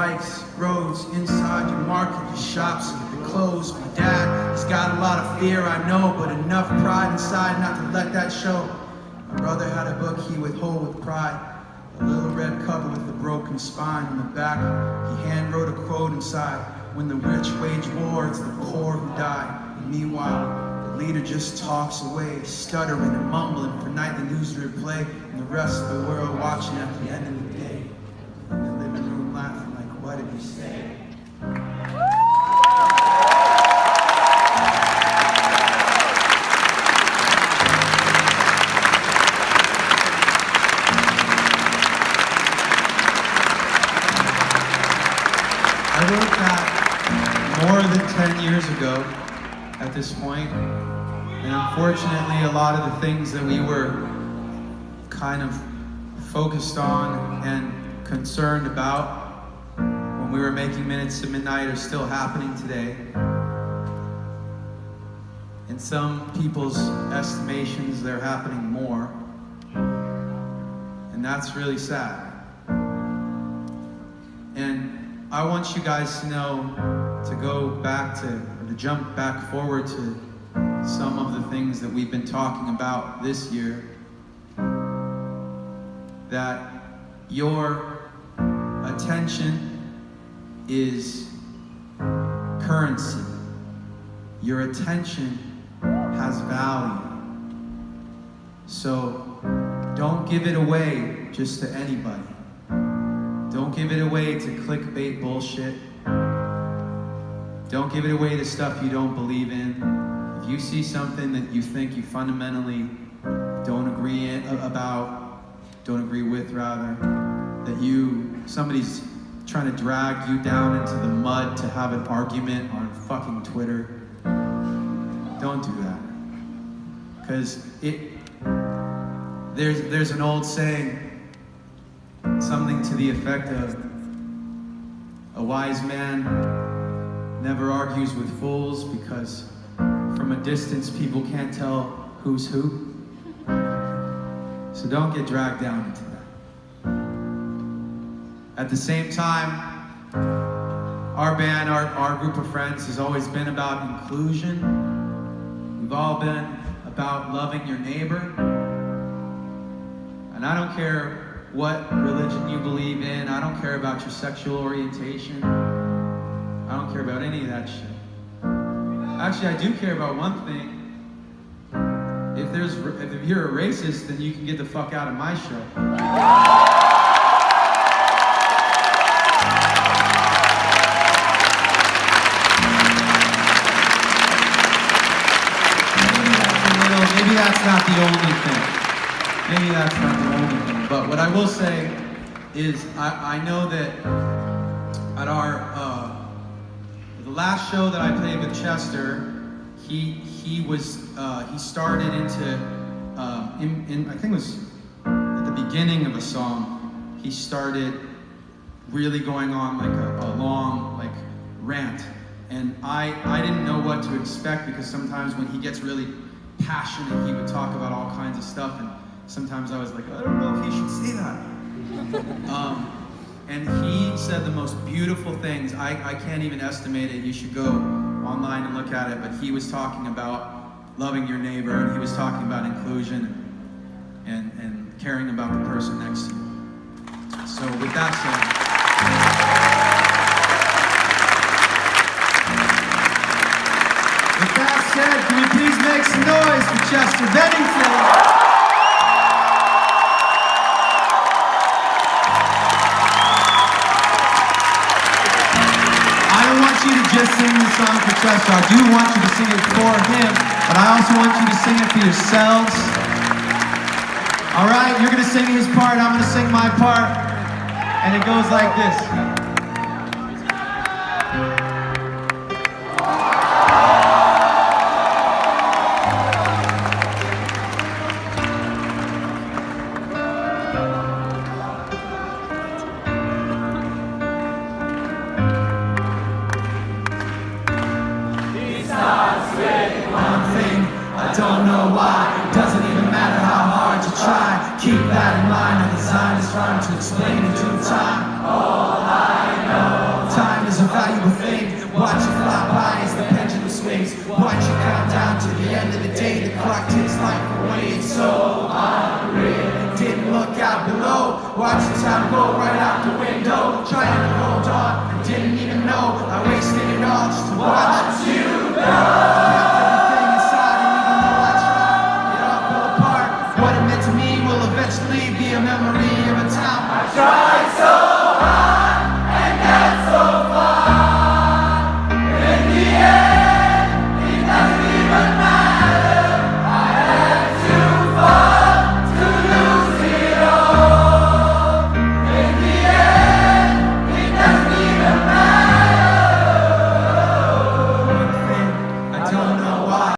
Bikes, roads, inside your market, your shops, your clothes. My dad, he's got a lot of fear, I know, but enough pride inside not to let that show. My brother had a book he would hold with pride, a little red cover with a broken spine. In the back, he hand wrote a quote inside: when the rich wage war, it's the poor who die. And meanwhile, the leader just talks away, stuttering and mumbling for nightly news to replay, and the rest of the world watching at the end of the day. In the living room laughing like, what did he say? I wrote that more than 10 years ago at this point, and unfortunately a lot of the things that we were kind of focused on and concerned about when we were making Minutes to Midnight are still happening today. In some people's estimations, they're happening more, and that's really sad. And I want you guys to know to go back to, or to jump back forward to some of the things that we've been talking about this year. That your attention is currency. Your attention has value. So don't give it away just to anybody. Don't give it away to clickbait bullshit. Don't give it away to stuff you don't believe in. If you see something that you think you fundamentally don't agree with, that somebody's trying to drag you down into the mud to have an argument on fucking Twitter, don't do that. Because there's an old saying, something to the effect of, a wise man never argues with fools because from a distance people can't tell who's who. So don't get dragged down into that. At the same time, our band, our group of friends has always been about inclusion. We've all been about loving your neighbor. And I don't care what religion you believe in. I don't care about your sexual orientation. I don't care about any of that shit. Actually, I do care about one thing. If you're a racist, then you can get the fuck out of my show. Maybe that's not the only thing. Maybe that's not the only thing. But what I will say is, I know that at our the last show that I played with Chester, he started into I think it was at the beginning of a song. He started really going on like a long rant, and I didn't know what to expect, because sometimes when he gets really passionate, he would talk about all kinds of stuff, and sometimes I was like, I don't know if he should say that. And he said the most beautiful things. I can't even estimate it. You should go online and look at it. But he was talking about loving your neighbor, and he was talking about inclusion and caring about the person next to you. So with that said, can we please make some noise for Chester Bennington? You to just sing this song for Chester. I do want you to sing it for him, but I also want you to sing it for yourselves. All right, you're gonna sing his part, I'm gonna sing my part, and it goes like this. I don't know why, it doesn't even matter how hard you try. Keep that in mind, and the design is trying to explain in due time. All I know watched the time go right out the window. Trying to hold on, I didn't even know I wasted it all just to watch you go.